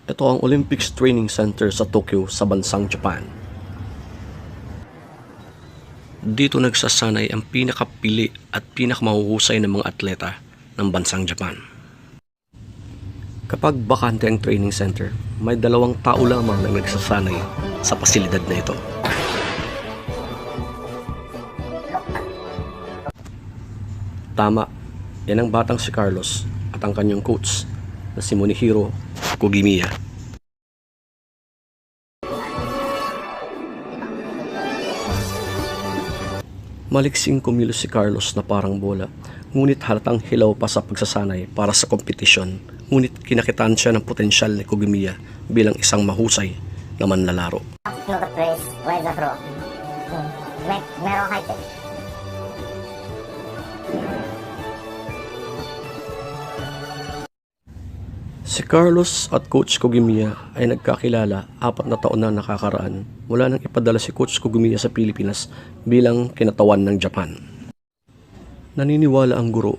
Ito ang Olympics Training Center sa Tokyo sa bansang Japan. Dito nagsasanay ang pinakapili at pinakamahuhusay ng mga atleta ng bansang Japan. Kapag bakante ang training center, may 2 tao lamang na nagsasanay sa pasilidad na ito. Tama, yan ang batang si Carlos at ang kanyang coach na si Monihiro Kogimiya. Maliksing kumilos si Carlos na parang bola, ngunit halatang hilaw pa sa pagsasanay para sa kompetisyon. Ngunit kinakitaan siya ng potensyal ni Kogimiya bilang isang mahusay na manlalaro. Si Carlos at Coach Kogimiya ay nagkakilala 4 na taon na nakakaraan mula nang ipadala si Coach Kogimiya sa Pilipinas bilang kinatawan ng Japan. Naniniwala ang guro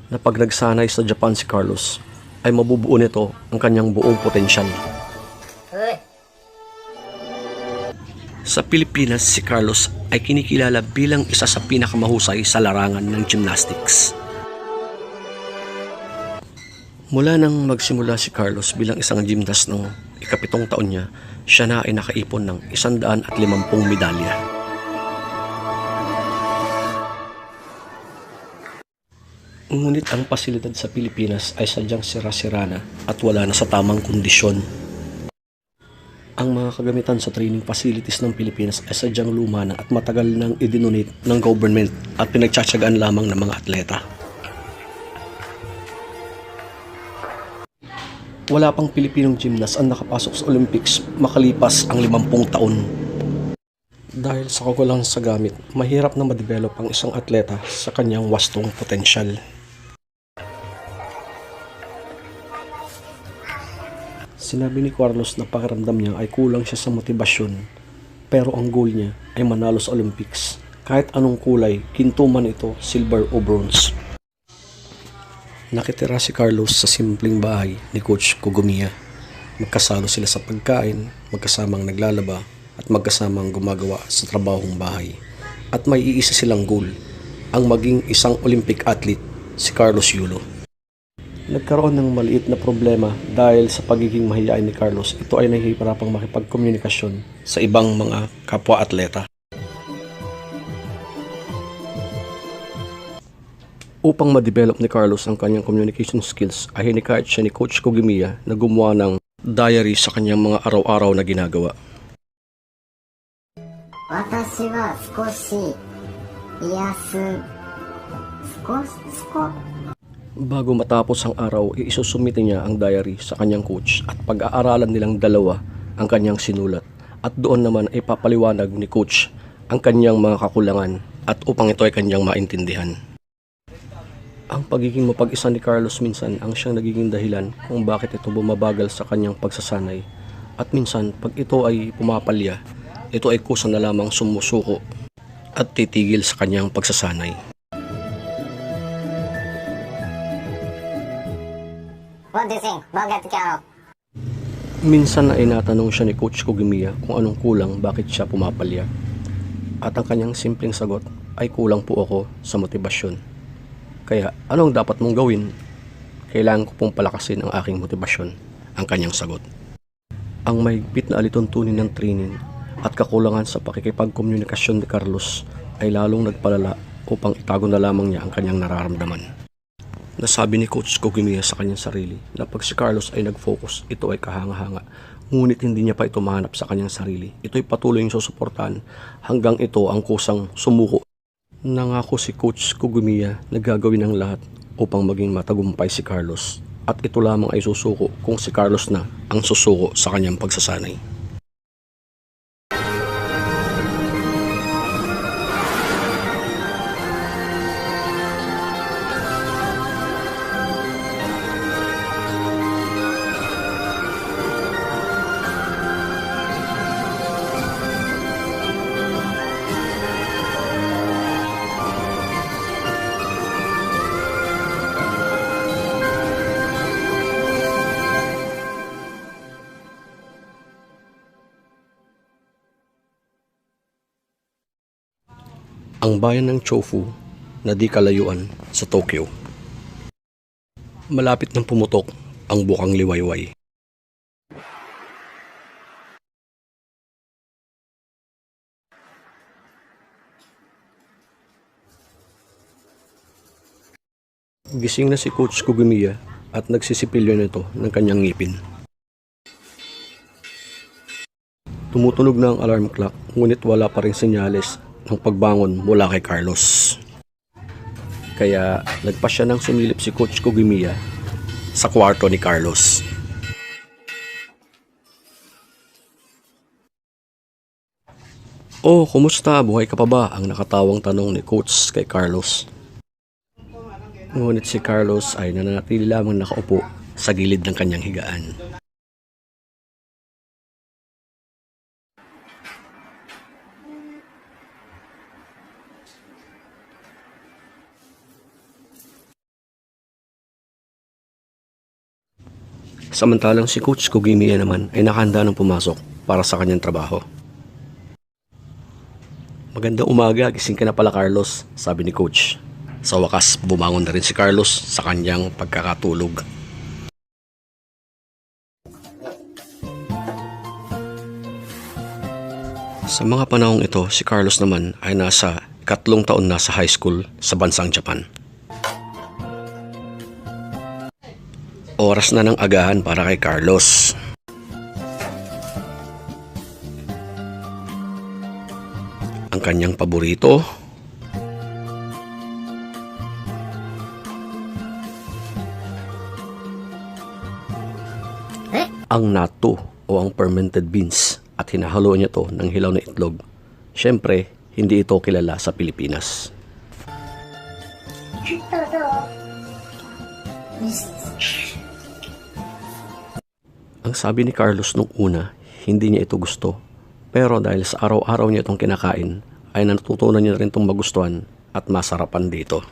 na pag nagsanay sa Japan si Carlos ay mabubuo nito ang kanyang buong potensyal. Sa Pilipinas, si Carlos ay kinikilala bilang isa sa pinakamahusay sa larangan ng gymnastics. Mula nang magsimula si Carlos bilang isang gymnast noong 7 taon niya, siya na ay nakaipon ng 150 medalya. Ngunit ang pasilidad sa Pilipinas ay sadyang sira-sira na at wala na sa tamang kondisyon. Ang mga kagamitan sa training facilities ng Pilipinas ay sadyang luma na at matagal nang idinonate ng government at pinagtsatsagaan lamang ng mga atleta. Wala pang Pilipinong gymnast ang nakapasok sa Olympics makalipas ang 50 taon. Dahil sa kakulangan sa gamit, mahirap na ma-develop ang isang atleta sa kanyang wastong potensyal. Sinabi ni Carlos na pakiramdam niya ay kulang siya sa motibasyon, pero ang goal niya ay manalo sa Olympics. Kahit anong kulay, ginto man ito, silver o bronze. Nakitira si Carlos sa simpleng bahay ni Coach Kogimiya. Magkasalo sila sa pagkain, magkasamang naglalaba at magkasamang gumagawa sa trabahong bahay. At may iisa silang goal, ang maging isang Olympic athlete, si Carlos Yulo. Nagkaroon ng maliit na problema dahil sa pagiging mahiyain ni Carlos, ito ay nahihirapang makipagkomunikasyon sa ibang mga kapwa-atleta. Upang ma-develop ni Carlos ang kanyang communication skills ay hinikayat siya ni Coach Kogimiya na gumawa ng diary sa kanyang mga araw-araw na ginagawa. Bago matapos ang araw, isusumite niya ang diary sa kanyang coach at pag-aaralan nilang dalawa ang kanyang sinulat at doon naman ay papaliwanag ni Coach ang kanyang mga kakulangan at upang ito ay kanyang maintindihan. Ang pagiging mapag-isa ni Carlos minsan ang siyang nagiging dahilan kung bakit ito bumabagal sa kanyang pagsasanay. At minsan, pag ito ay pumapalya, ito ay kusa na lamang sumusuko at titigil sa kanyang pagsasanay. What do you think? Bakit ka? Minsan ay natanong siya ni Coach Kogimiya kung anong kulang bakit siya pumapalya. At ang kanyang simpleng sagot ay kulang po ako sa motibasyon. Kaya, anong dapat mong gawin? Kailangan ko pong palakasin ang aking motibasyon, ang kanyang sagot. Ang mahigpit na alituntunin ng training at kakulangan sa pakikipagkomunikasyon ni Carlos ay lalong nagpalala upang itago na lamang niya ang kanyang nararamdaman. Nasabi ni Coach Kogimiya sa kanyang sarili na pag si Carlos ay nag-focus, ito ay kahanga-hanga. Ngunit hindi niya pa ito mahanap sa kanyang sarili. Ito ay patuloy yung susuportahan hanggang ito ang kusang sumuko. Nangako si Coach Kogimiya na gagawin ang lahat upang maging matagumpay si Carlos at ito lamang ay susuko kung si Carlos na ang susuko sa kanyang pagsasanay. ang bayan ng Chofu na di kalayuan sa Tokyo. Malapit nang pumutok ang bukang liwayway. Gising na si Coach Kogimiya at nagsisipilyo nito ng kanyang ngipin. Tumutunog na ang alarm clock, ngunit wala pa rin senyales ng pagbangon mula kay Carlos. Kaya nagpa siya ng sumilip si Coach Kogimiya sa kwarto ni Carlos. "Oh, kumusta? Buhay ka pa ba?" ang nakatawang tanong ni Coach kay Carlos. Ngunit si Carlos ay nananatili lamang nakaupo sa gilid ng kanyang higaan. Samantalang si Coach Kogimiya naman ay nakahanda ng pumasok para sa kanyang trabaho. "Magandang umaga, gising ka na pala Carlos," sabi ni Coach. Sa wakas, bumangon na rin si Carlos sa kanyang pagkakatulog. Sa mga panahong ito, si Carlos naman ay nasa 3 taon na sa high school sa bansang Japan. Oras na ng agahan para kay Carlos. Ang kanyang paborito, ang natto o ang fermented beans, at hinahalo niya to ng hilaw na itlog. Siyempre, hindi ito kilala sa Pilipinas. Ang sabi ni Carlos nung una, hindi niya ito gusto. Pero dahil sa araw-araw niya itong kinakain, ay natutunan niya rin itong magustuhan at masarapan dito.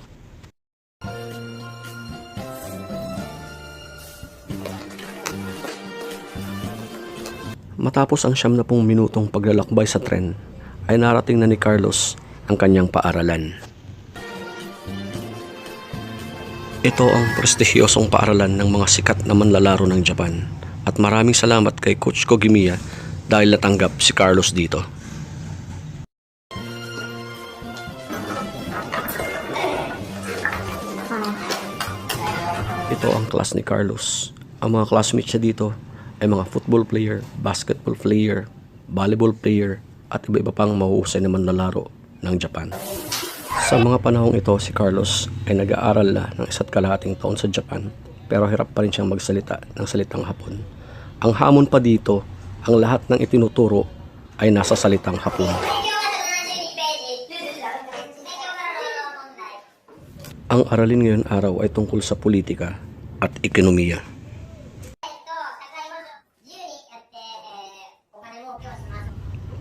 Matapos ang 70 minutong paglalakbay sa tren, ay narating na ni Carlos ang kanyang paaralan. Ito ang prestihiyosong paaralan ng mga sikat na manlalaro ng Japan, at maraming salamat kay Coach Kogimiya dahil natanggap si Carlos dito. Ito ang class ni Carlos. Ang mga classmates niya dito ay mga football player, basketball player, volleyball player, at iba-iba pang mahuhusay na manlalaro ng Japan. Sa mga panahong ito, si Carlos ay nag-aaral na ng 1.5 taon sa Japan, pero hirap pa rin siyang magsalita ng salitang Hapon. Ang hamon pa dito, ang lahat ng itinuturo ay nasa salitang Hapon. Ang aralin ngayon araw ay tungkol sa politika at ekonomiya.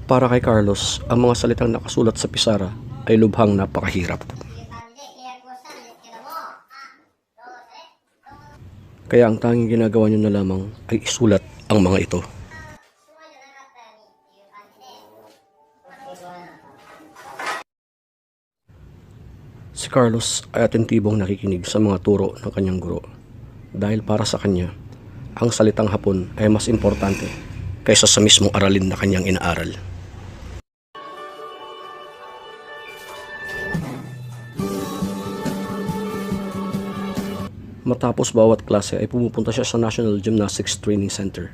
Para kay Carlos, ang mga salitang nakasulat sa pisara ay lubhang napakahirap. Kaya ang tanging ginagawa niyo na lamang ay isulat ang mga ito. Si Carlos ay atentibong nakikinig sa mga turo ng kanyang guro, dahil para sa kanya, ang salitang Hapon ay mas importante kaysa sa mismong aralin na kanyang inaaral. Matapos bawat klase ay pumupunta siya sa National Gymnastics Training Center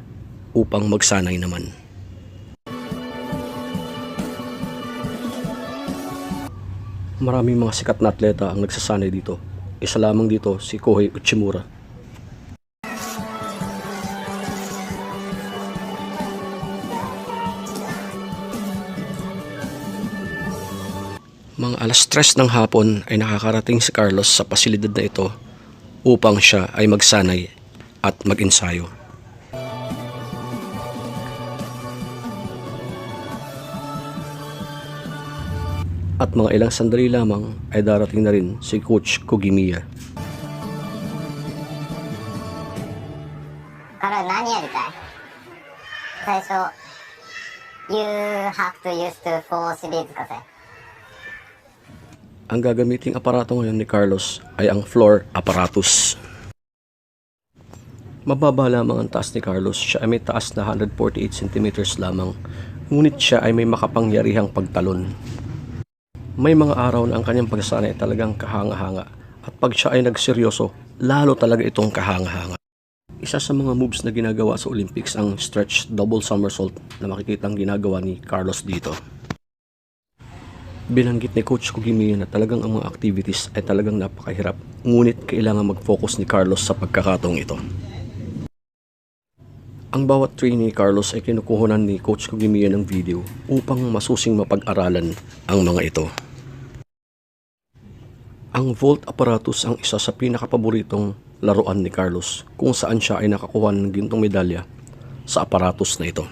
upang magsanay naman. Maraming mga sikat na atleta ang nagsasanay dito. Isa lamang dito si Kohei Uchimura. Mga alas 3 ng hapon ay nakakarating si Carlos sa pasilidad na ito upang siya ay magsanay at mag-ensayo. At mga ilang sandali lamang ay darating na rin si Coach Kogimiya. Kara, nani yaritai? Saisho, you have to use to 4 series かせ. Ang gagamiting aparato ngayon ni Carlos ay ang floor apparatus. Mababa lamang ang taas ni Carlos. Siya ay may taas na 148 cm lamang. Ngunit siya ay may makapangyarihang pagtalon. May mga araw na ang kanyang pagsasanay ay talagang kahanga-hanga. At pag siya ay nagseryoso, lalo talaga itong kahanga-hanga. Isa sa mga moves na ginagawa sa Olympics ang stretch double somersault na makikitang ginagawa ni Carlos dito. Binanggit ni Coach Kugimiya na talagang ang mga activities ay talagang napakahirap, ngunit kailangan mag-focus ni Carlos sa pagkakataong ito. Ang bawat trainee ni Carlos ay kinukuhanan ni Coach Kugimiya ng video upang masusing mapag-aralan ang mga ito. Ang vault apparatus ang isa sa pinakapaboritong laruan ni Carlos kung saan siya ay nakakuha ng gintong medalya sa aparatus na ito.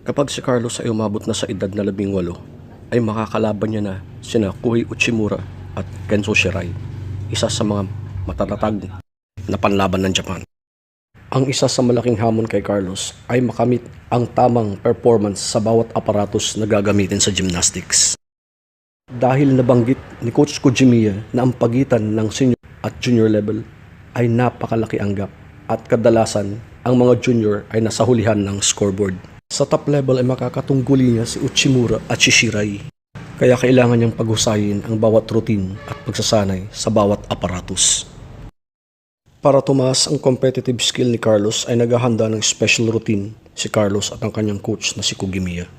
Kapag si Carlos ay umabot na sa edad na 18, ay makakalaban niya na sina Kohei Uchimura at Kenzo Shirai, isa sa mga matatatag na panlaban ng Japan. Ang isa sa malaking hamon kay Carlos ay makamit ang tamang performance sa bawat aparatus na gagamitin sa gymnastics. Dahil nabanggit ni Coach Kugimiya na ang pagitan ng senior at junior level ay napakalaki ang gap at kadalasan ang mga junior ay nasa hulihan ng scoreboard. Sa top level ay makakatungguli niya si Uchimura at si Shirai. Kaya kailangan niyang paghusayin ang bawat routine at pagsasanay sa bawat aparatus. Para tumaas ang competitive skill ni Carlos ay naghahanda ng special routine si Carlos at ang kanyang coach na si Kugimiya.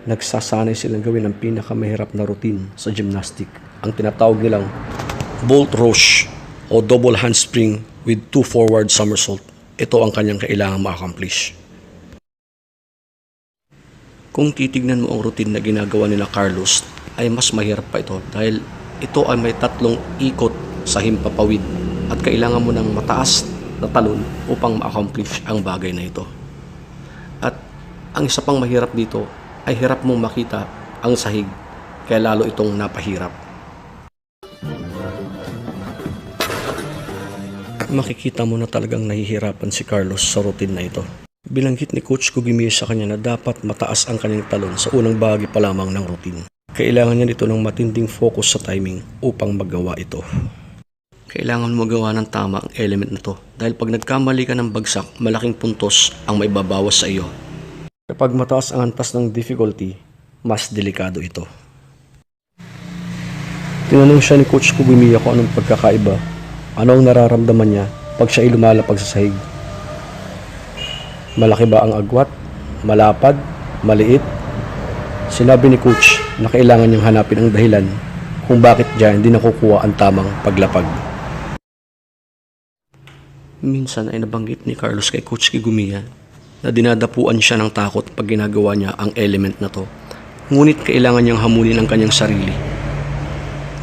Nagsasanay silang gawin ang pinakamahirap na routine sa gymnastic, ang tinatawag nilang bolt roche o double handspring with 2 forward somersault. Ito ang kanyang kailangan ma-accomplish. Kung titignan mo ang routine na ginagawa nila Carlos, ay mas mahirap pa ito dahil ito ay may 3 ikot sa himpapawid at kailangan mo ng mataas na talon upang ma-accomplish ang bagay na ito. At ang isa pang mahirap dito ay hirap mong makita ang sahig, kaya lalo itong napahirap. Makikita mo na talagang nahihirapan si Carlos sa routine na ito. Binanggit ni Coach Kugimiya sa kanya na dapat mataas ang kanyang talon sa unang bahagi pa lamang ng routine. Kailangan niya nito ng matinding focus sa timing upang magawa ito. Kailangan mo magawa ng tama ang element na to dahil pag nagkamali ka ng bagsak, malaking puntos ang maibabawas sa iyo. Kapag mataas ang antas ng difficulty, mas delikado ito. Tinanong siya ni Coach Kugimiya kung anong pagkakaiba, ano ang nararamdaman niya pag siya ay lumalapag sa sahig. Malaki ba ang agwat? Malapad? Maliit? Sinabi ni Coach na kailangan niyang hanapin ang dahilan kung bakit diyan hindi nakukuha ang tamang paglapag. Minsan ay nabanggit ni Carlos kay Coach Kugimiya na dinadapuan siya ng takot pag ginagawa niya ang element na to. Ngunit kailangan niyang hamunin ang kanyang sarili.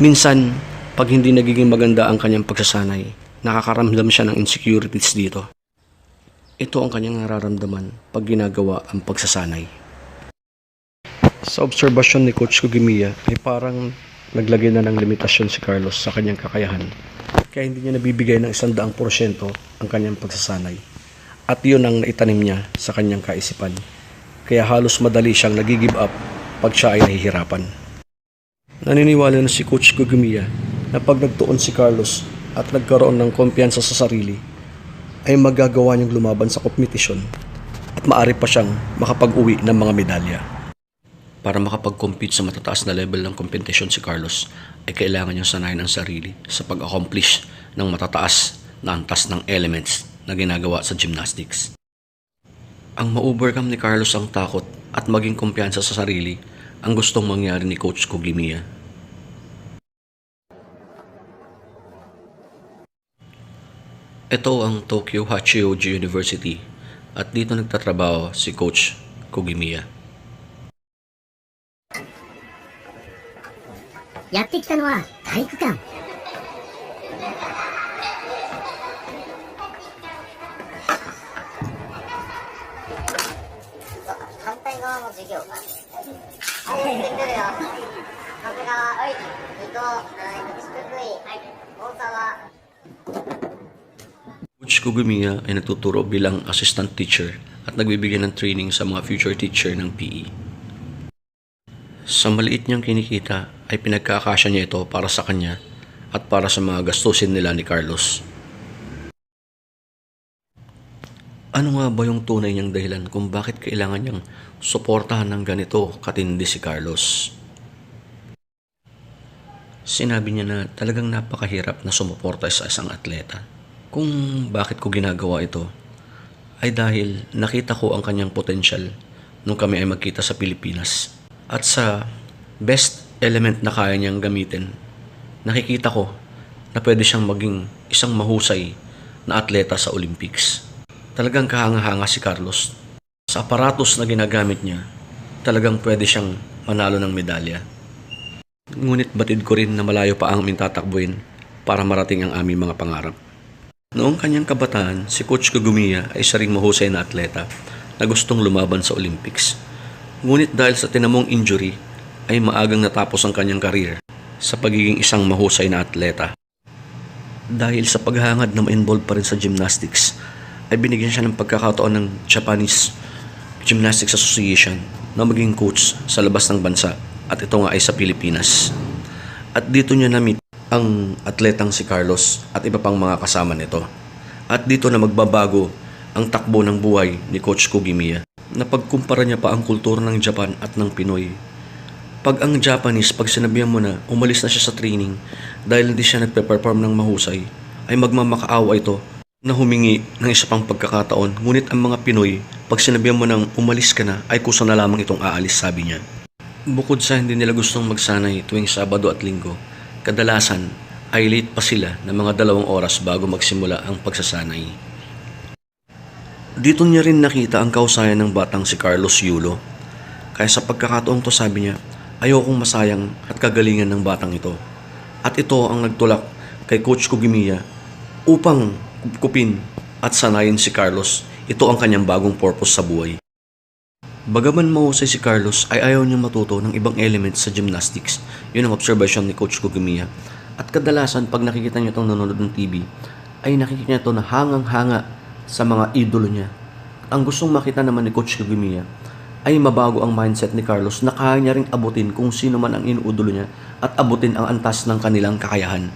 Minsan, pag hindi nagiging maganda ang kanyang pagsasanay, nakakaramdam siya ng insecurities dito. Ito ang kanyang nararamdaman pag ginagawa ang pagsasanay. Sa obserbasyon ni Coach Kugimiya ay parang naglagay na ng limitasyon si Carlos sa kanyang kakayahan. Kaya hindi niya nabibigay ng 100% ang kanyang pagsasanay. At yun ang naitanim niya sa kanyang kaisipan. Kaya halos madali siyang nag-give up pag siya ay nahihirapan. Naniniwala na si Coach Kugimiya na pag nagtuon si Carlos at nagkaroon ng kumpiyansa sa sarili, ay magagawa niyang lumaban sa kompetisyon at maaari pa siyang makapag-uwi ng mga medalya. Para makapag-compete sa matataas na level ng kompetisyon si Carlos, ay kailangan niyang sanayin ang sarili sa pag-accomplish ng matataas na antas ng elements na ginagawa sa gymnastics. Ang ma-overcome ni Carlos ang takot at maging kumpiyansa sa sarili ang gustong mangyari ni Coach Kugimiya. Ito ang Tokyo Hachioji University at dito nagtatrabaho si Coach Kugimiya. やってきたのは体育館。反対側の授業が。はい、出てるよ。長谷川、はい、伊藤、筑福井、はい、大沢。Coach Kugimiya ay nagtuturo bilang assistant teacher at nagbibigay ng training sa mga future teacher ng PE. Sa maliit niyang kinikita ay pinagkakasya niya ito para sa kanya at para sa mga gastusin nila ni Carlos. Ano nga ba yung tunay niyang dahilan kung bakit kailangan niyang suportahan ng ganito katindi si Carlos? Sinabi niya na talagang napakahirap na sumuporta sa isang atleta. Kung bakit ko ginagawa ito ay dahil nakita ko ang kanyang potensyal nung kami ay magkita sa Pilipinas. At sa best element na kaya niyang gamitin, nakikita ko na pwede siyang maging isang mahusay na atleta sa Olympics. Talagang kahanga-hanga si Carlos. Sa aparatos na ginagamit niya, talagang pwede siyang manalo ng medalya. Ngunit batid ko rin na malayo pa ang aming tatakbuhin para marating ang aming mga pangarap. Noong kanyang kabataan, si Coach Kagamiya ay isa ring mahusay na atleta na gustong lumaban sa Olympics. Ngunit dahil sa tinamong injury, ay maagang natapos ang kanyang career sa pagiging isang mahusay na atleta. Dahil sa paghangad na ma-involve pa rin sa gymnastics, ay binigyan siya ng pagkakataon ng Japanese Gymnastics Association na maging coach sa labas ng bansa, at ito nga ay sa Pilipinas. At dito niya na-meet ang atletang si Carlos at iba pang mga kasama nito. At dito na magbabago ang takbo ng buhay ni Coach Kagamiya. Napagkumpara niya pa ang kultura ng Japan at ng Pinoy. Pag ang Japanese, pag sinabihan mo na umalis na siya sa training dahil hindi siya nagpe-perform ng mahusay, ay magmamakaawa ito na humingi ng isa pang pagkakataon. Ngunit ang mga Pinoy, pag sinabihan mo nang umalis ka na, ay kusa na lamang itong aalis, sabi niya. Bukod sa hindi nila gustong magsanay tuwing Sabado at Linggo, kadalasan ay late pa sila ng mga 2 oras bago magsimula ang pagsasanay. Dito niya rin nakita ang kahusayan ng batang si Carlos Yulo. Kaya sa pagkakataong to, sabi niya, ayokong masayang at kagalingan ng batang ito. At ito ang nagtulak kay Coach Kagamiya upang kupin at sanayin si Carlos. Ito ang kanyang bagong purpose sa buhay. Bagaman mahusay si Carlos, ay ayaw niyang matuto ng ibang elements sa gymnastics. Yun ang observation ni Coach Kagamiya. At kadalasan pag nakikita niyo itong nanonood ng TV, ay nakikita niya ito na hangang-hanga sa mga idolo niya. Ang gustong makita naman ni Coach Kagamiya ay mabago ang mindset ni Carlos na kaya niya ring abutin kung sino man ang inuudolo niya at abutin ang antas ng kanilang kakayahan.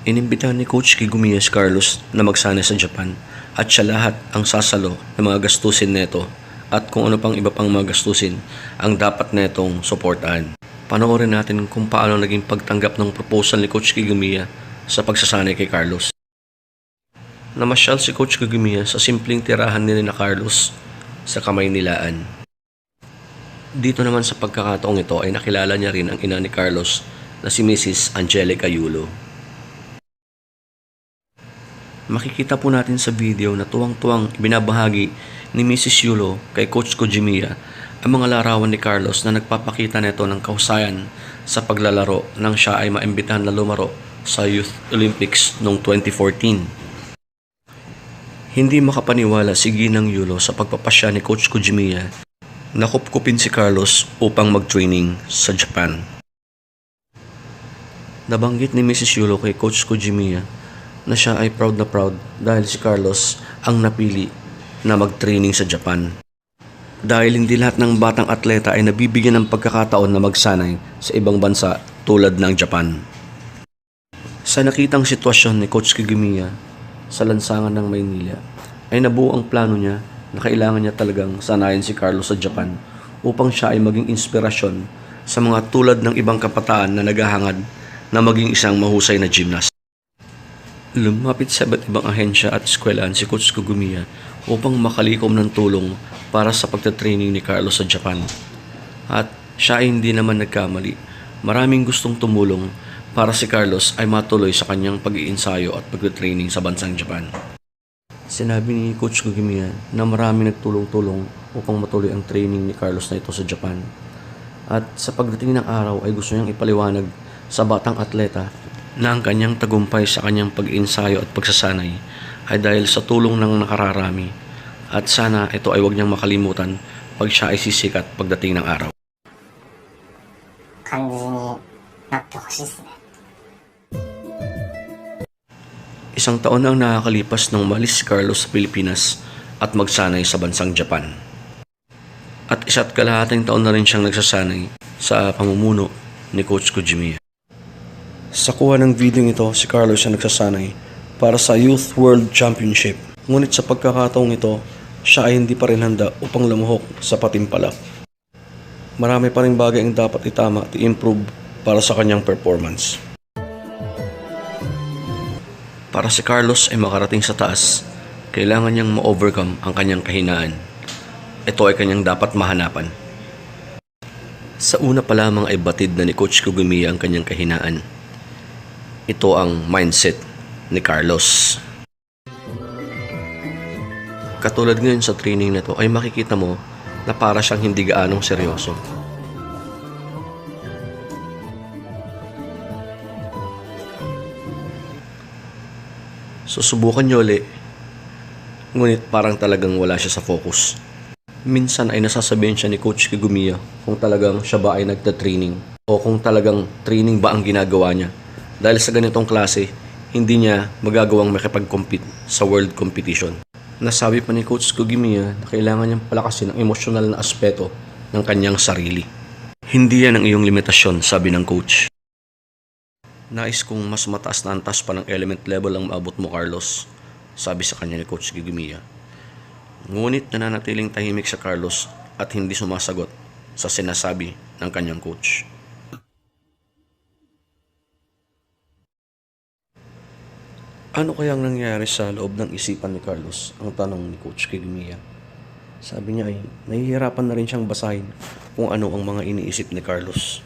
Inimbitahan ni Coach Kagamiya si Carlos na magsanay sa Japan at siya lahat ang sasalo ng mga gastusin neto at kung ano pang iba pang mga gastusin ang dapat netong suportahan. Panoorin natin kung paano naging pagtanggap ng proposal ni Coach Kagamiya sa pagsasanay kay Carlos. Namasyal si Coach Kagamiya sa simpleng tirahan ni Carlos sa Kamaynilaan. Dito naman sa pagkakataong ito ay nakilala niya rin ang ina ni Carlos na si Mrs. Angelica Yulo. Makikita po natin sa video na tuwang-tuwang ibinabahagi ni Mrs. Yulo kay Coach Kagamiya ang mga larawan ni Carlos na nagpapakita nito ng kahusayan sa paglalaro nang siya ay maimbitahan na lumaro sa Youth Olympics noong 2014. Hindi makapaniwala si Ginang Yulo sa pagpapasya ni Coach Kagamiya na kupkupin si Carlos upang mag-training sa Japan. Nabanggit ni Mrs. Yulo kay Coach Kagamiya na siya ay proud na proud dahil si Carlos ang napili na mag-training sa Japan. Dahil hindi lahat ng batang atleta ay nabibigyan ng pagkakataon na magsanay sa ibang bansa tulad ng Japan. Sa nakitang sitwasyon ni Coach Kagamiya sa lansangan ng Maynila, ay nabuo ang plano niya na kailangan niya talagang sanayin si Carlos sa Japan upang siya ay maging inspirasyon sa mga tulad ng ibang kabataan na naghahangad na maging isang mahusay na gymnast. Lumapit sa iba't ibang ahensya at eskwelahan si Coach Kagamiya upang makalikom ng tulong para sa pagtatraining ni Carlos sa Japan. At siya ay hindi naman nagkamali. Maraming gustong tumulong para si Carlos ay matuloy sa kanyang pag-iinsayo at pagtatraining sa bansang Japan. Sinabi ni Coach Kagamiya na maraming nagtulong-tulong upang matuloy ang training ni Carlos na ito sa Japan. At sa pagdating ng araw ay gusto niyang ipaliwanag sa batang atleta na ang kanyang tagumpay sa kanyang pag-iinsayo at pagsasanay ay dahil sa tulong ng nakararami. At sana ito ay huwag niyang makalimutan pag siya ay sisikat pagdating ng araw. 感じになってほしいですね。 Isang taon na ang nakakalipas nang umalis si Carlos sa Pilipinas at magsanay sa bansang Japan. At isa't kalahating taon na rin siyang nagsasanay sa pamumuno ni Coach Kojimiya. Sa kuha ng video ito, si Carlos siya nagsasanay para sa Youth World Championship. Ngunit sa pagkakataong ito, siya ay hindi pa rin handa upang lumuhok sa patimpalak. Marami pa rin bagay ang dapat itama at i-improve para sa kanyang performance. Para si Carlos ay makarating sa taas, kailangan niyang ma-overcome ang kanyang kahinaan. Ito ay kanyang dapat mahanapan. Sa una pa lamang ay batid na ni Coach Kojimiya ang kanyang kahinaan. Ito ang mindset ni Carlos. Katulad ngayon sa training na to ay makikita mo na para siyang hindi gaanong seryoso. Susubukan niyo ulit, ngunit parang talagang wala siya sa focus. Minsan ay nasasabihin siya ni Coach Kojimiya kung talagang siya ba ay nagta-training o kung talagang training ba ang ginagawa niya. Dahil sa ganitong klase, hindi niya magagawang makipag-compete sa world competition. Nasabi pa ni Coach Kojimiya na kailangan niyang palakasin ang emosyonal na aspeto ng kanyang sarili. Hindi yan ang iyong limitasyon, sabi ng coach. Nais kong mas mataas na antas pa ng element level ang maabot mo, Carlos, sabi sa kanya ni Coach Kojimiya. Ngunit nananatiling tahimik sa Carlos at hindi sumasagot sa sinasabi ng kanyang coach. Ano kayang nangyari sa loob ng isipan ni Carlos? Ang tanong ni Coach Kojimiya. Sabi niya ay nahihirapan na rin siyang basahin kung ano ang mga iniisip ni Carlos.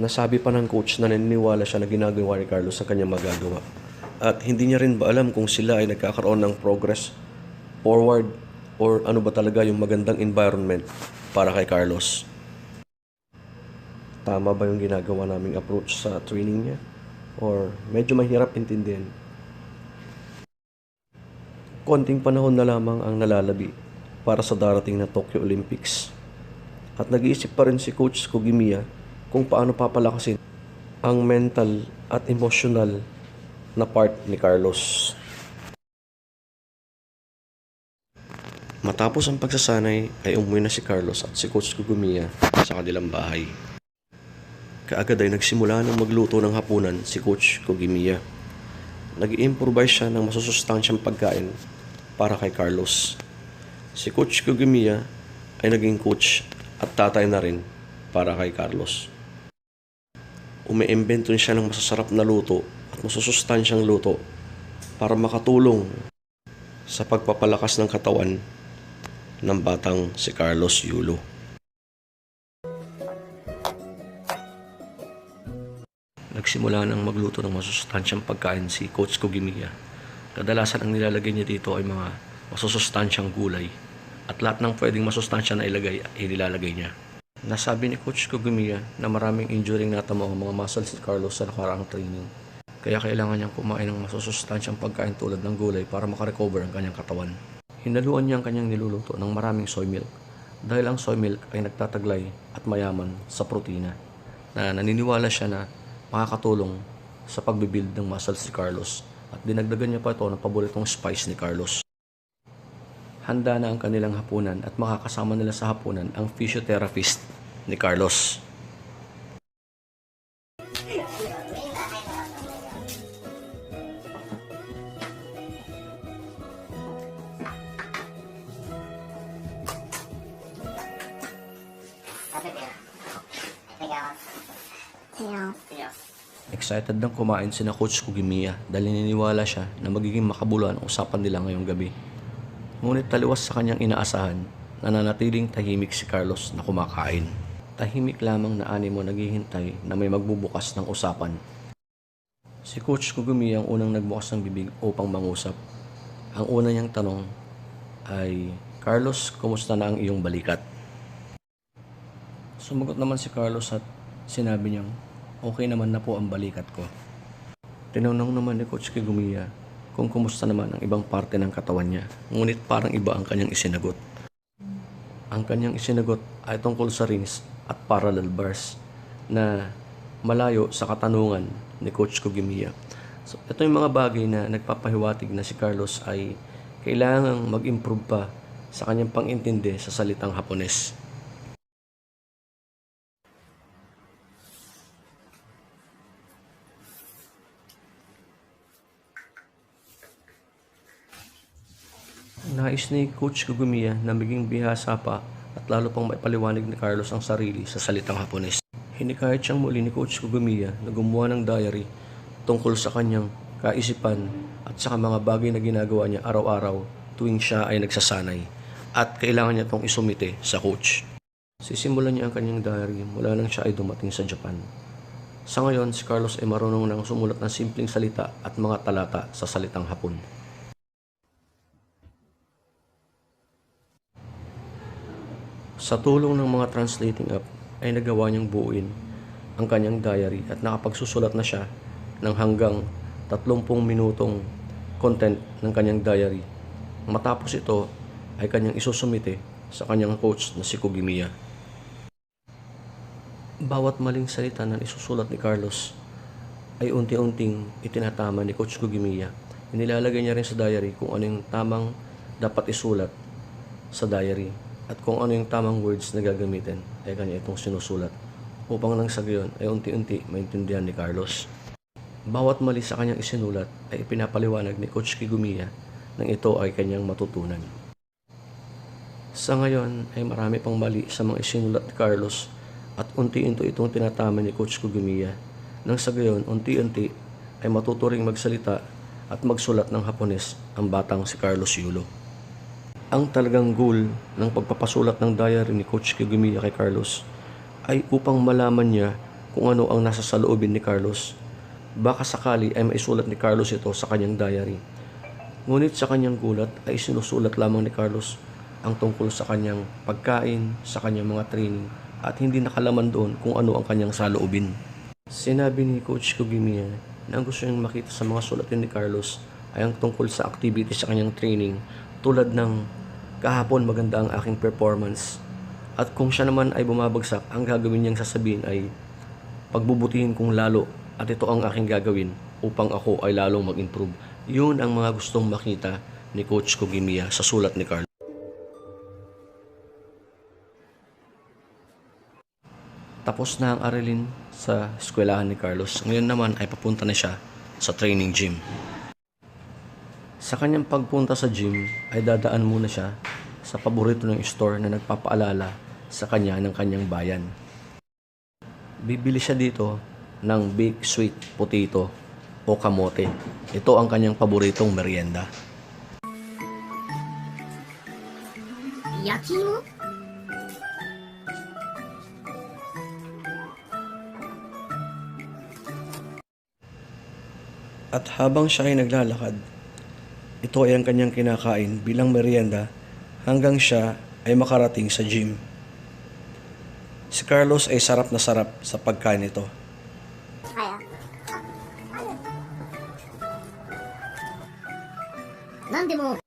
Nasabi pa ng coach na naniniwala siya na ginagawa ni Carlos sa kanyang magagawa. At hindi niya rin ba alam kung sila ay nagkakaroon ng progress forward or ano ba talaga yung magandang environment para kay Carlos. Tama ba yung ginagawa naming approach sa training niya? Or medyo mahirap intindihan? Konting panahon na lamang ang nalalabi para sa darating na Tokyo Olympics. At nag-iisip pa rin si Coach Kojimiya kung paano papalakasin ang mental at emotional na part ni Carlos. Matapos ang pagsasanay ay umuwi na si Carlos at si Coach Kojimiya sa kanilang bahay. Kaagad ay nagsimula ng magluto ng hapunan si Coach Kojimiya. Nag-i-improvise siya ng masusustansyang pagkain para kay Carlos. Si Coach Kojimiya ay naging coach at tatay na rin para kay Carlos. Umiimbento siya ng masasarap na luto at masusustansyang luto para makatulong sa pagpapalakas ng katawan ng batang si Carlos Yulo. Nagsimula ng magluto ng masusustansyang pagkain si Coach Kojimiya. Kadalasan ang nilalagay niya dito ay mga masusustansyang gulay at lahat ng pwedeng masustansya na ilagay ay nilalagay niya. Nasabi ni Coach Kojimiya na maraming injury natamo ang mga muscles ni Carlos sa nakaraang training. Kaya kailangan niyang kumain ng masusustansyang pagkain tulad ng gulay para makarecover ang kanyang katawan. Hinaluan niya ang kanyang niluluto ng maraming soy milk dahil ang soy milk ay nagtataglay at mayaman sa protina na naniniwala siya na makakatulong sa pagbibuild ng muscles ni Carlos at dinagdagan niya pa ito ng paboritong spice ni Carlos. Handa na ang kanilang hapunan at makakasama nila sa hapunan ang physiotherapist ni Carlos. Excited nang kumain sina Coach Kojimiya dahil naniniwala siya na magiging makabuluhan ang usapan nila ngayong gabi. Ngunit taliwas sa kanyang inaasahan, nananatiling tahimik si Carlos na kumakain. Tahimik lamang na animo naghihintay na may magbubukas ng usapan. Si Coach Kojimiya ang unang nagbukas ng bibig upang mangusap. Ang una niyang tanong ay, Carlos, kumusta na ang iyong balikat? Sumagot naman si Carlos at sinabi niyang, okay naman na po ang balikat ko. Tinanong naman ni Coach Kojimiya kung kumusta naman ang ibang parte ng katawan niya. Ngunit parang iba ang kanyang isinagot. Ang kanyang isinagot ay tungkol sa rings at parallel bars na malayo sa katanungan ni Coach Kojimiya. So, ito yung mga bagay na nagpapahiwatig na si Carlos ay kailangang mag-improve pa sa kanyang pang-intindi sa salitang Hapones. Nais ni Coach Kagumiya na maging bihasa pa at lalo pang maipaliwanag ni Carlos ang sarili sa salitang Hapones. Hinikayat siyang muli ni Coach Kagumiya na gumawa ng diary tungkol sa kanyang kaisipan at sa mga bagay na ginagawa niya araw-araw tuwing siya ay nagsasanay at kailangan niya itong isumite sa coach. Sisimulan niya ang kanyang diary mula nang siya ay dumating sa Japan. Sa ngayon, si Carlos ay marunong nang sumulat ng simpleng salita at mga talata sa salitang Hapon. Sa tulong ng mga translating app ay nagawa niyang buuin ang kanyang diary at nakapagsusulat na siya ng hanggang 30 minutong content ng kanyang diary. Matapos ito ay kanyang isusumite sa kanyang coach na si Kugimiya. Bawat maling salita na isusulat ni Carlos ay unti-unting itinatama ni Coach Kugimiya. Inilalagay niya rin sa diary kung ano yung tamang dapat isulat sa diary at kung ano yung tamang words na gagamitin ay kanya itong sinusulat upang nang sa gayon ay unti-unti maintindihan ni Carlos. Bawat mali sa kanyang isinulat ay ipinapaliwanag ni Coach Kigumiya nang ito ay kanyang matutunan. Sa ngayon ay marami pang mali sa mga isinulat ni Carlos at unti-unti itong tinatama ni Coach Kigumiya nang sa gayon unti-unti ay matuturing magsalita at magsulat ng Hapones ang batang si Carlos Yulo. Ang talagang goal ng pagpapasulat ng diary ni Coach Kigumiya kay Carlos ay upang malaman niya kung ano ang nasa saloobin ni Carlos. Baka sakali ay maisulat ni Carlos ito sa kanyang diary. Ngunit sa kanyang gulat ay sinusulat lamang ni Carlos ang tungkol sa kanyang pagkain, sa kanyang mga training at hindi nakalaman doon kung ano ang kanyang saloobin. Sinabi ni Coach Kigumiya na ang gusto niyang makita sa mga sulatin ni Carlos ay ang tungkol sa activity sa kanyang training tulad ng kahapon maganda ang aking performance. At kung siya naman ay bumabagsak, ang gagawin niyang sasabihin ay pagbubutihin kong lalo at ito ang aking gagawin upang ako ay lalong mag-improve. Yun ang mga gustong makita ni Coach Kugimiya sa sulat ni Carlos. Tapos na ang aralin sa eskwelahan ni Carlos. Ngayon naman ay papunta na siya sa training gym. Sa kanyang pagpunta sa gym ay dadaan muna siya sa paborito ng store na nagpapaalala sa kanya ng kanyang bayan. Bibili siya dito ng baked sweet potato o kamote. Ito ang kanyang paboritong merienda. Yakimo? At habang siya ay naglalakad, ito ay ang kanyang kinakain bilang merienda hanggang siya ay makarating sa gym. Si Carlos ay sarap na sarap sa pagkain nito. Kaya. Nande mo.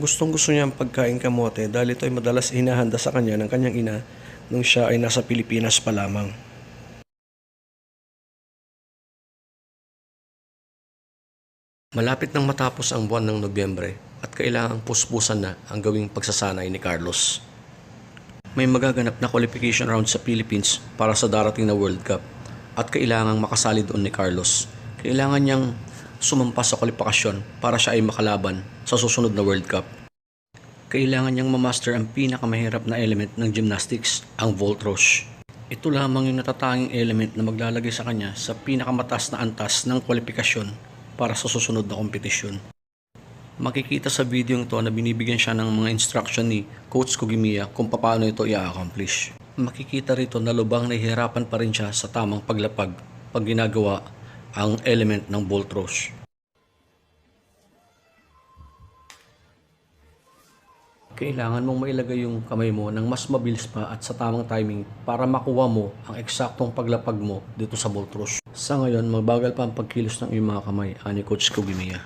Gustong gusto niya ang pagkain kamote dahil ito ay madalas hinahanda sa kanya ng kanyang ina nung siya ay nasa Pilipinas pa lamang. Malapit nang matapos ang buwan ng Nobyembre at kailangang puspusan na ang gawing pagsasanay ni Carlos. May magaganap na qualification round sa Philippines para sa darating na World Cup at kailangang makasali doon ni Carlos. Kailangan niyang sumampas sa kwalifikasyon para siya ay makalaban sa susunod na World Cup. Kailangan niyang mamaster ang pinakamahirap na element ng gymnastics, ang vault roche. Ito lamang yung natatanging element na maglalagay sa kanya sa pinakamataas na antas ng kwalifikasyon para sa susunod na kompetisyon. Makikita sa video ito na binibigyan siya ng mga instruction ni Coach Kugimiya kung paano ito i-accomplish. Makikita rito na lubang nahihirapan pa rin siya sa tamang paglapag pag ginagawa ang element ng vault roche. Kailangan mong mailagay yung kamay mo ng mas mabilis pa at sa tamang timing para makuha mo ang eksaktong paglapag mo dito sa vault roche. Sa ngayon, mabagal pa ang pagkilos ng iyong mga kamay, ani Coach Kugimiya.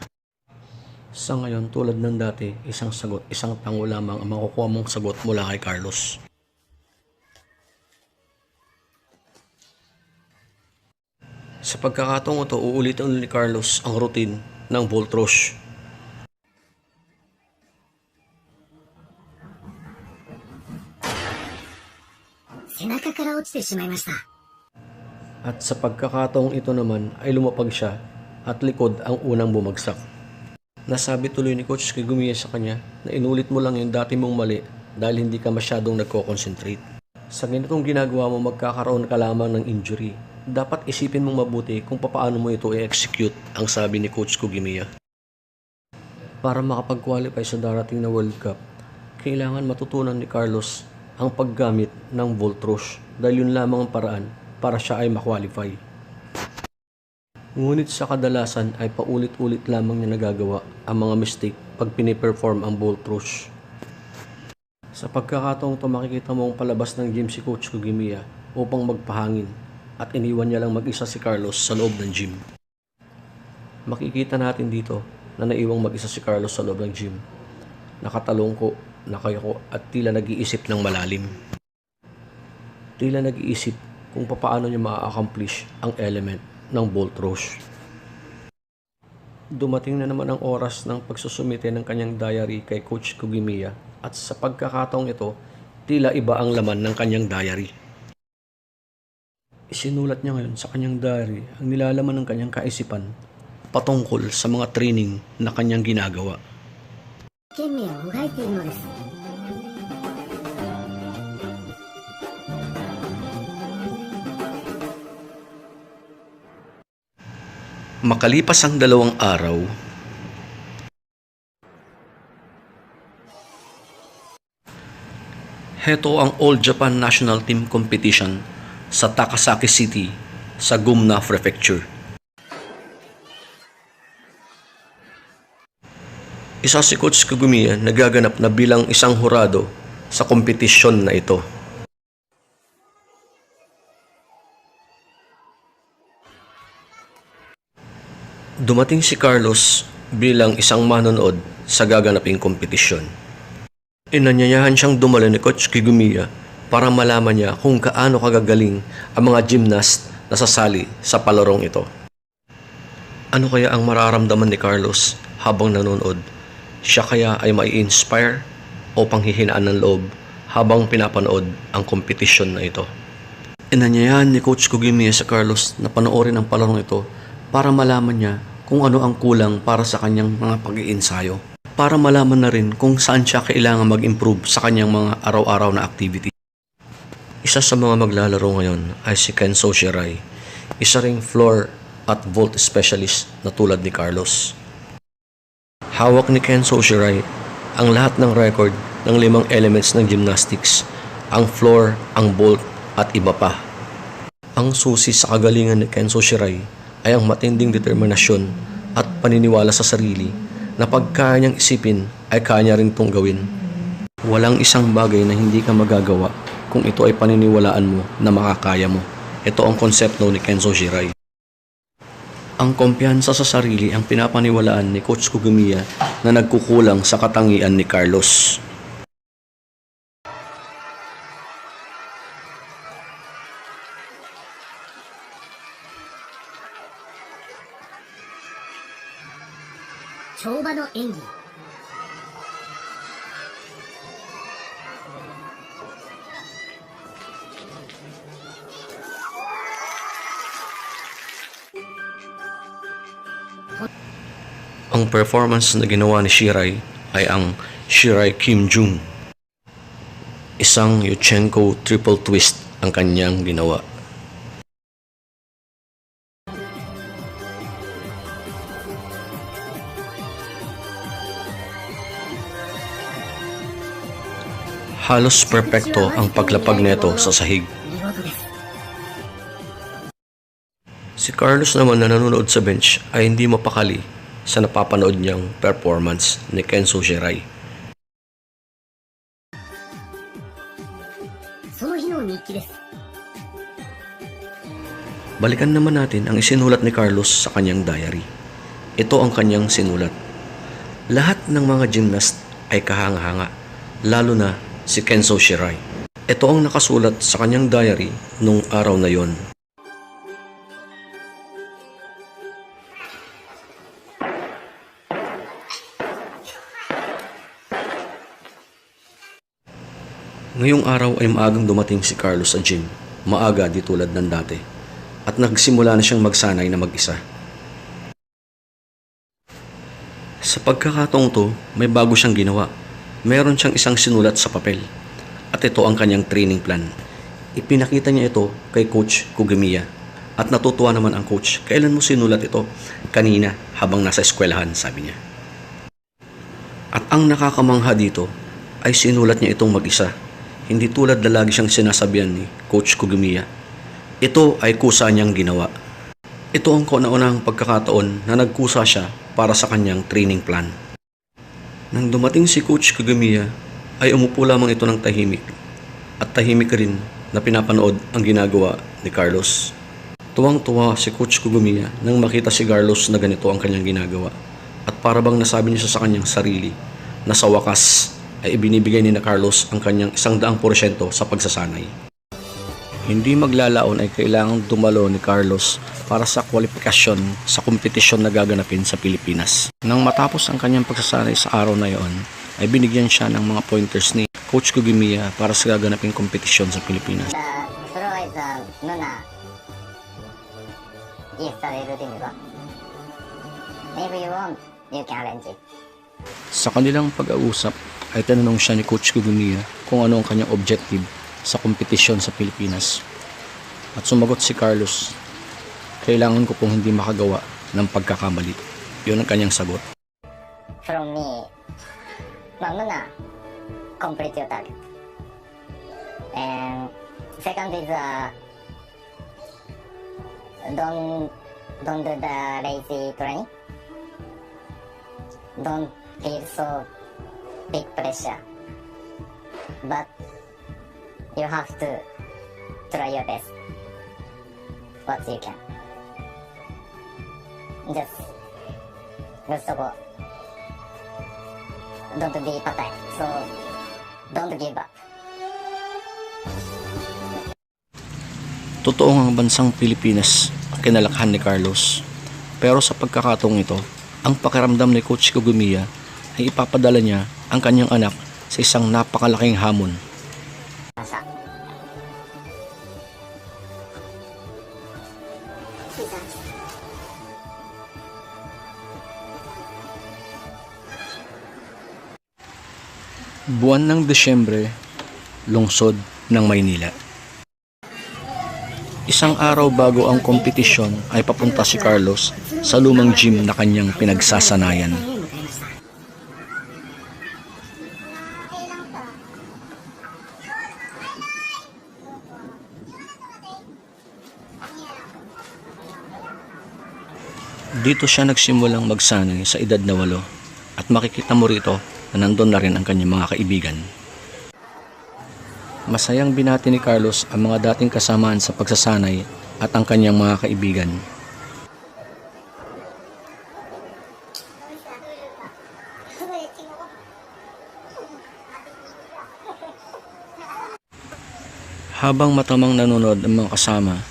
Sa ngayon, tulad ng dati, isang sagot, isang tango lamang ang makukuha mong sagot mula kay Carlos. Sa pagkakataong ito, uulitin ulit ni Carlos ang routine ng vault roche. 背中から落ちてしまいました。 At sa pagkakataong ito naman ay lumapag siya at likod ang unang bumagsak. Nasabi tuloy ni Coach Kigumiya sa kanya na inulit mo lang yung dati mong mali dahil hindi ka masyadong nagko-concentrate. Sa ganitong ginagawa mo magkakaroon ka lamang ng injury. Dapat isipin mong mabuti kung paano mo ito i-execute, ang sabi ni Coach Kugimiya. Para makapag-qualify sa darating na World Cup, kailangan matutunan ni Carlos ang paggamit ng Volt Rush dahil yun lamang ang paraan para siya ay makwalify. Ngunit sa kadalasan ay paulit-ulit lamang niya nagagawa ang mga mistake pag piniperform ang Volt Rush. Sa pagkakataong ito makikita mo ang palabas ng gym si Coach Kugimiya upang magpahangin at iniwan niya lang mag-isa si Carlos sa loob ng gym. Makikita natin dito na naiwang mag-isa si Carlos sa loob ng gym. Nakatalongko, nakayako at tila nag-iisip ng malalim. Tila nag-iisip kung paano niya ma-accomplish ang element ng Volt Rush. Dumating na naman ang oras ng pagsusumite ng kanyang diary kay Coach Kugimiya at sa pagkakataong ito, tila iba ang laman ng kanyang diary. Isinulat niya ngayon sa kanyang diary ang nilalaman ng kanyang kaisipan patungkol sa mga training na kanyang ginagawa. 懸命をもがいているのです。 Makalipas ang 2 araw, heto ang All Japan National Team Competition sa Takasaki City sa Gumna Prefecture. Isa si Coach Kigumiya nagaganap na bilang isang hurado sa kompetisyon na ito. Dumating si Carlos bilang isang manonood sa gaganaping kompetisyon. Inanyayahan siyang dumalo ni Coach Kigumiya para malaman niya kung kaano kagagaling ang mga gymnast na sasali sa palarong ito. Ano kaya ang mararamdaman ni Carlos habang nanonood? Siya kaya ay mai-inspire o panghihinaan ng loob habang pinapanood ang kompetisyon na ito? Inanyayahan ni Coach Kugimiya sa Carlos na panoorin ang palarong ito para malaman niya kung ano ang kulang para sa kanyang mga pag-iinsayo. Para malaman na rin kung saan siya kailangan mag-improve sa kanyang mga araw-araw na activity. Isa sa mga maglalaro ngayon ay si Kenzo Shirai, isa ring floor at vault specialist na tulad ni Carlos. Hawak ni Kenzo Shirai ang lahat ng record ng 5 elements ng gymnastics, ang floor, ang vault at iba pa. Ang susi sa kagalingan ni Kenzo Shirai ay ang matinding determinasyon at paniniwala sa sarili na pag kaya niyang isipin ay kaya niya rin itong gawin. Walang isang bagay na hindi ka magagawa kung ito ay paniniwalaan mo na makakaya mo. Ito ang konsepto ni Kenzo Shirai. Ang kumpiyansa sa sarili ang pinapaniwalaan ni Coach Kugimiya na nagkukulang sa katangian ni Carlos. Choba no engi. Ang performance na ginawa ni Shirai ay ang Shirai Kim Jung. Isang Yurchenko triple twist ang kanyang ginawa. Halos perpekto ang paglapag nito sa sahig. 見事です。 Si Carlos naman na nanonood sa bench ay hindi mapakali sa napapanood niyang performance ni Kenzo Shirai. その日の日記です。 Balikan naman natin ang isinulat ni Carlos sa kanyang diary. Ito ang kanyang sinulat. Lahat ng mga gymnast ay kahanga-hanga, lalo na si Kenzo Shirai. Ito ang nakasulat sa kanyang diary nung araw na yon. Ngayong araw ay maagang dumating si Carlos sa gym, maaga di tulad ng dati, at nagsimula na siyang magsanay na mag-isa. Sa pagkakataong to, may bago siyang ginawa. Meron siyang isang sinulat sa papel, at ito ang kanyang training plan. Ipinakita niya ito kay Coach Kugimiya, at natutuwa naman ang coach. Kailan mo sinulat ito? Kanina, habang nasa eskwelahan, sabi niya. At ang nakakamangha dito ay sinulat niya itong mag-isa. Hindi tulad na lagi siyang sinasabihan ni Coach Kugimiya. Ito ay kusa niyang ginawa. Ito ang kauna-unahang pagkakataon na nagkusa siya para sa kanyang training plan. Nang dumating si Coach Kugimiya, ay umupo lamang ito ng tahimik. At tahimik rin na pinapanood ang ginagawa ni Carlos. Tuwang-tuwa si Coach Kugimiya nang makita si Carlos na ganito ang kanyang ginagawa. At para bang nasabi niya sa kanyang sarili na sa wakas ay ibinibigay ni Carlos ang kanyang 100% sa pagsasanay. Hindi maglalaon ay kailangang dumalo ni Carlos para sa kwalifikasyon sa kompetisyon na gaganapin sa Pilipinas. Nang matapos ang kanyang pagsasanay sa araw na iyon, ay binigyan siya ng mga pointers ni Coach Kugimiya para sa gaganaping kompetisyon sa Pilipinas. supervisor Nuna gives the routine ko. Maybe you want, you can arrange it. Sa kanilang pag-uusap ay tinanong siya ni Coach Kugimiya kung ano ang kanyang objective sa kompetisyon sa Pilipinas. At sumagot si Carlos, kailangan ko pong hindi makagawa ng pagkakamali. Yun ang kanyang sagot. From me, Nuna, complete your target. And second is don't do the lazy training. Don't feel so big pressure. But you have to try your best. What you can. Just gusto ko. Don't be patay. So don't give up. Totoo ang bansang Pilipinas ang kinalakhan ni Carlos. Pero sa pagkakataong ito, ang pakiramdam ni Coach Kugimiya ay ipapadala niya ang kanyang anak sa isang napakalaking hamon. Masa. Buwan ng Desyembre, lungsod ng Maynila. Isang araw bago ang kompetisyon ay papunta si Carlos sa lumang gym na kanyang pinagsasanayan. Dito siya nagsimulang magsanay sa edad na 8 at makikita mo rito na nandun na rin ang kanyang mga kaibigan. Masayang binati ni Carlos ang mga dating kasamaan sa pagsasanay at ang kanyang mga kaibigan. Habang matamang nanonood ang mga kasama,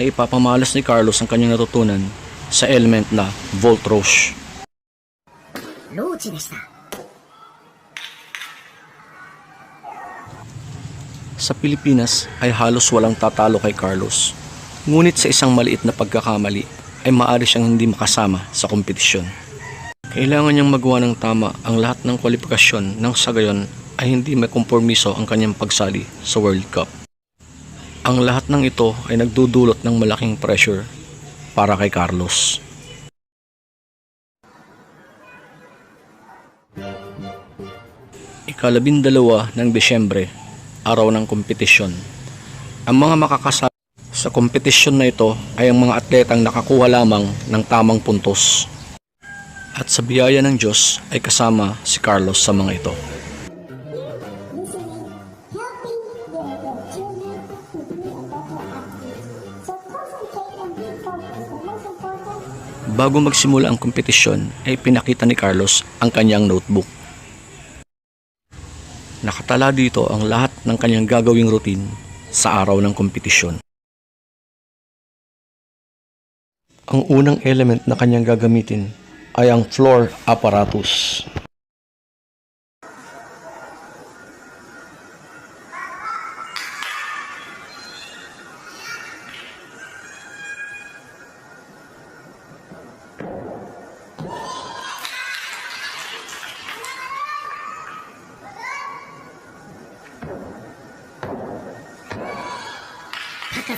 ay ipapamalas ni Carlos ang kanyang natutunan sa element na Volt Roche. ローチでした。 Sa Pilipinas ay halos walang tatalo kay Carlos. Ngunit sa isang maliit na pagkakamali ay maaari siyang hindi makasama sa kompetisyon. Kailangan niyang magawa ng tama ang lahat ng kwalifikasyon nang sa gayon ay hindi may kompromiso ang kanyang pagsali sa World Cup. Ang lahat ng ito ay nagdudulot ng malaking pressure para kay Carlos. Ika-12 ng Desyembre, araw ng kompetisyon. Ang mga makakasali sa kompetisyon na ito ay ang mga atletang nakakuha lamang ng tamang puntos. At sa biyaya ng Diyos ay kasama si Carlos sa mga ito. Bago magsimula ang kompetisyon ay pinakita ni Carlos ang kanyang notebook. Nakatala dito ang lahat ng kanyang gagawing routine sa araw ng kompetisyon. Ang unang element na kanyang gagamitin ay ang floor apparatus.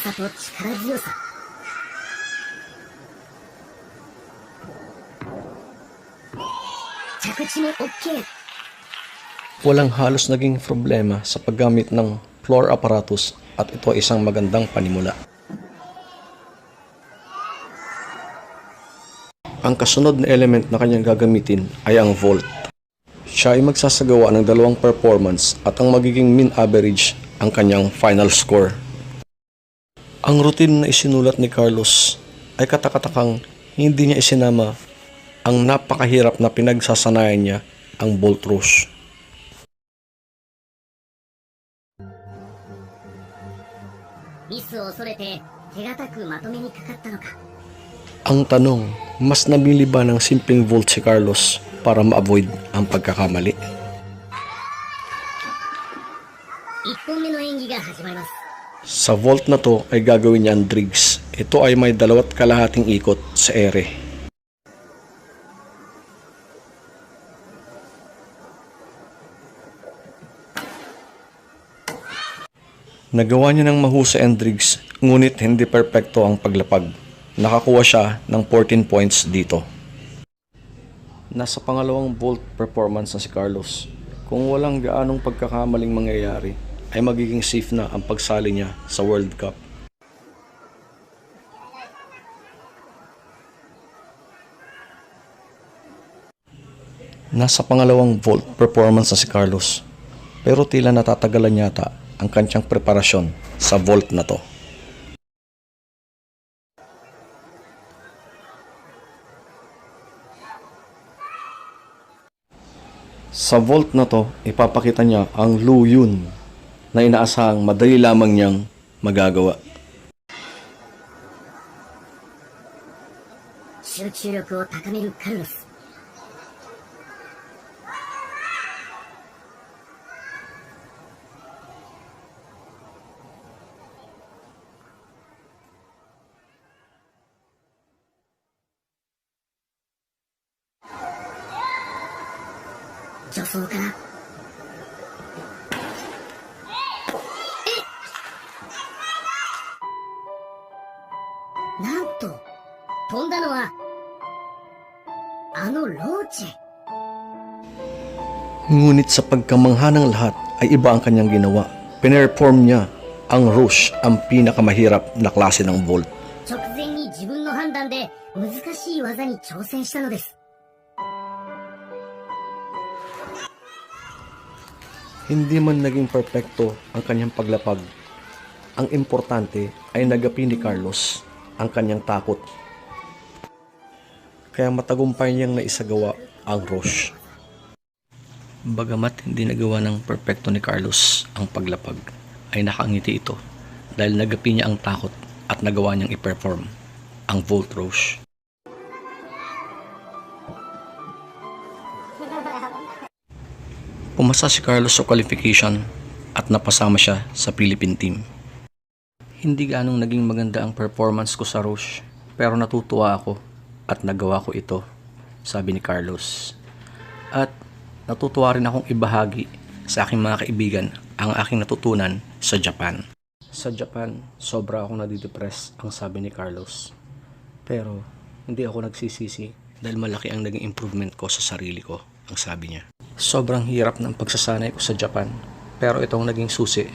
さと力強さ。着地も OK。Walang halos naging problema sa paggamit ng floor apparatus at ito ay isang magandang panimula. Ang kasunod na element na kanyang gagamitin ay ang vault. Siya ay magsasagawa ng dalawang performance at ang magiging mean average ang kanyang final score. Ang routine na isinulat ni Carlos ay katakatakang hindi niya isinama ang napakahirap na pinagsasanayan niya, ang vault rush. Ang tanong, mas nabili ba ng simpleng vault si Carlos para ma-avoid ang pagkakamali? Sa vault na to ay gagawin niya ang Driggs. Ito ay may 2.5 ikot sa ere. Nagawa niya ng mahusay ang Driggs, ngunit hindi perpekto ang paglapag. Nakakuha siya ng 14 points dito. Nasa pangalawang vault performance na si Carlos. Kung walang gaanong pagkakamaling mangyayari, ay magiging safe na ang pagsali niya sa World Cup. Nasa pangalawang vault performance na si Carlos, pero tila natatagalan yata ang kanyang preparasyon sa vault na to. Sa vault na to, ipapakita niya ang Lu Yun na inaasahang madali lamang niyang magagawa. 集中力を高めるカルロス。助走からなんと飛んだのはあのローチェ。 Ngunit sa pagkamangha ng lahat ay iba ang kanyang ginawa. Pinerform niya ang rush, ang pinakamahirap na klase ng vault. 直前に自分の判断で難しい技に挑戦したのです。 Hindi man naging perpekto ang kanyang paglapag. Ang importante ay nagapi ni Carlos ang kanyang takot. Kaya matagumpay niyang naisagawa ang rush. Bagamat hindi nagawa ng perpekto ni Carlos ang paglapag, ay nakangiti ito dahil nagapi niya ang takot at nagawa niyang i-perform ang vault rush. Pumasa si Carlos sa qualification at napasama siya sa Philippine team. Hindi ganong naging maganda ang performance ko sa rush, pero natutuwa ako at nagawa ko ito, sabi ni Carlos. At natutuwa rin akong ibahagi sa aking mga kaibigan ang aking natutunan sa Japan. Sa Japan, sobra akong nadidepress, ang sabi ni Carlos. Pero hindi ako nagsisisi dahil malaki ang naging improvement ko sa sarili ko, ang sabi niya. Sobrang hirap ng pagsasanay ko sa Japan, pero itong naging susi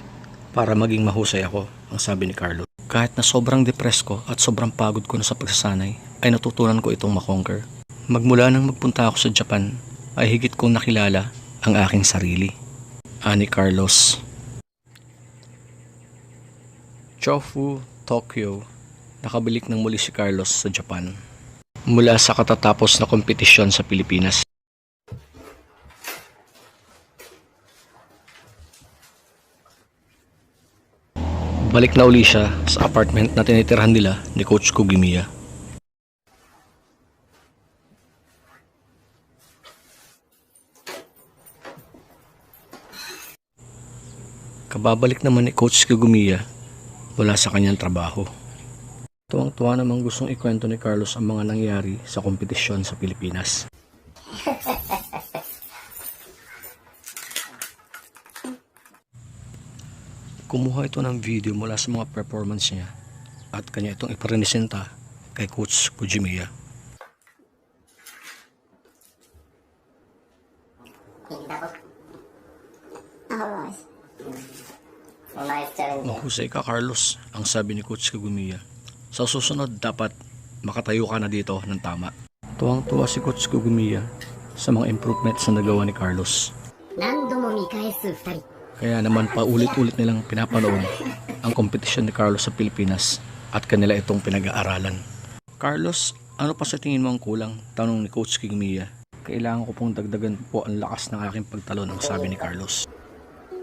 para maging mahusay ako, ang sabi ni Carlos. Kahit na sobrang depressed ko at sobrang pagod ko na sa pagsasanay, ay natutunan ko itong makonquer. Magmula nang magpunta ako sa Japan, ay higit kong nakilala ang aking sarili. Ani Carlos. Chofu, Tokyo. Nakabalik ng muli si Carlos sa Japan mula sa katatapos na kompetisyon sa Pilipinas. Balik na uli siya sa apartment na tinitirhan nila ni Coach Kugimiya. Kababalik naman ni Coach Kugimiya mula sa kanyang trabaho. Tuwang-tuwa namang gustong ikwento ni Carlos ang mga nangyari sa kompetisyon sa Pilipinas. Kumuha ito ng video mula sa mga performance niya at kanya itong iprenesenta kay Coach Kujimiya. Nice challenge. Mahusay ka, Carlos, ang sabi ni Coach Kujimiya. Sa susunod, dapat makatayo ka na dito ng tama. Tuwang-tuwa si Coach Kujimiya sa mga improvements na nagawa ni Carlos. 何度も見返す2人。 Kaya naman paulit-ulit nilang pinapanood ang kompetisyon ni Carlos sa Pilipinas at kanila itong pinag-aaralan. Carlos, ano pa sa tingin mo ang kulang? Tanong ni Coach Kujimiya. Kailangan ko pong dagdagan po ang lakas ng aking pagtalon, ang sabi ni Carlos.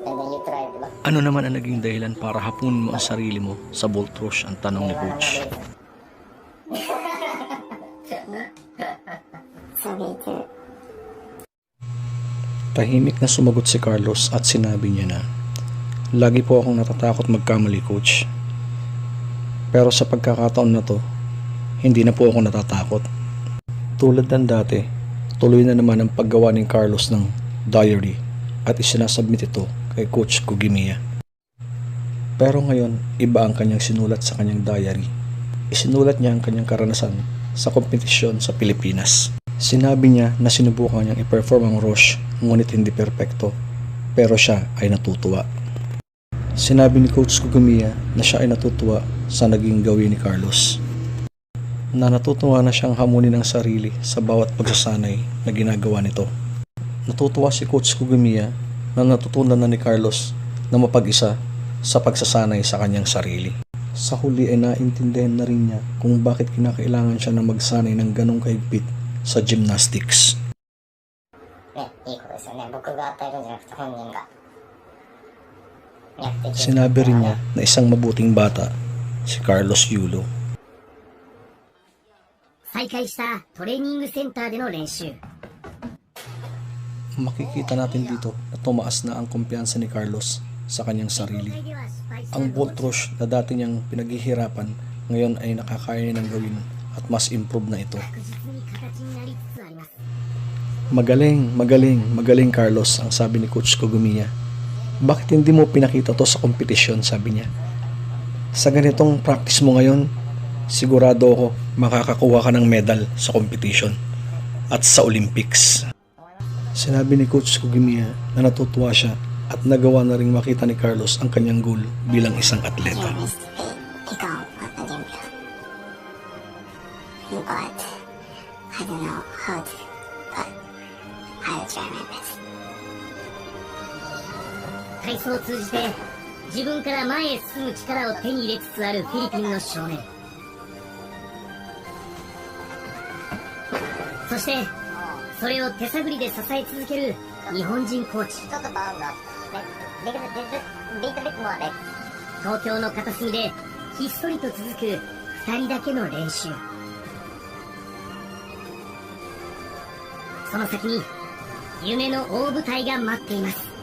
And then you try, diba? Ano naman ang naging dahilan para hapunin mo ang sarili mo sa vault rush? Ang tanong ni Coach. Tahimik na sumagot si Carlos at sinabi niya na, lagi po akong natatakot magkamali, Coach. Pero sa pagkakataon na to, hindi na po ako natatakot. Tulad ng dati, tuloy na naman ang paggawa ni Carlos ng diary at isinasubmit ito kay Coach Kujimiya. Pero ngayon, iba ang kanyang sinulat sa kanyang diary. Isinulat niya ang kanyang karanasan sa kompetisyon sa Pilipinas. Sinabi niya na sinubukan niyang i-perform ang rush ngunit hindi perpekto, pero siya ay natutuwa. Sinabi ni Coach Kujimiya na siya ay natutuwa sa naging gawin ni Carlos. Na natutuwa na siyang hamunin ang sarili sa bawat pagsasanay na ginagawa nito. Natutuwa si Coach Kujimiya na natutunan na ni Carlos na mapag-isa sa pagsasanay sa kanyang sarili. Sa huli ay naintindihan na rin niya kung bakit kinakailangan siya na magsanay ng ganong kahigpit sa gymnastics. ね、いいことですよね。僕が与えるんじゃなくて本人がやっていく。 Sinabi rin niya na isang mabuting bata si Carlos Yulo. 再開したトレーニングセンターでの練習。 Makikita natin dito na tumaas na ang kumpiyansa ni Carlos sa kanyang sarili. Ang vault rush na dati niyang pinaghihirapan ngayon ay nakakaya niya ng gawin at mas improve na ito. Magaling, magaling, magaling Carlos, ang sabi ni Coach Kujimiya. Bakit hindi mo pinakita to sa kompetisyon, sabi niya. Sa ganitong practice mo ngayon, sigurado ako makakakuha ka ng medal sa competition at sa Olympics. Sinabi ni Coach Kujimiya na natutuwa siya at nagawa na ring makita ni Carlos ang kanyang goal bilang isang atleta. But I don't know how to, but I'll try my best. 体操を通じて自分から前へ進む力を手に入れつつあるフィリピンの少年。そしてそれを手探りで支え続ける日本人コーチ。ちょっとバウンド。ビートビットモアね。東京の片隅でひっそりと続く2人だけの練習。その先に夢の大舞台が待っています。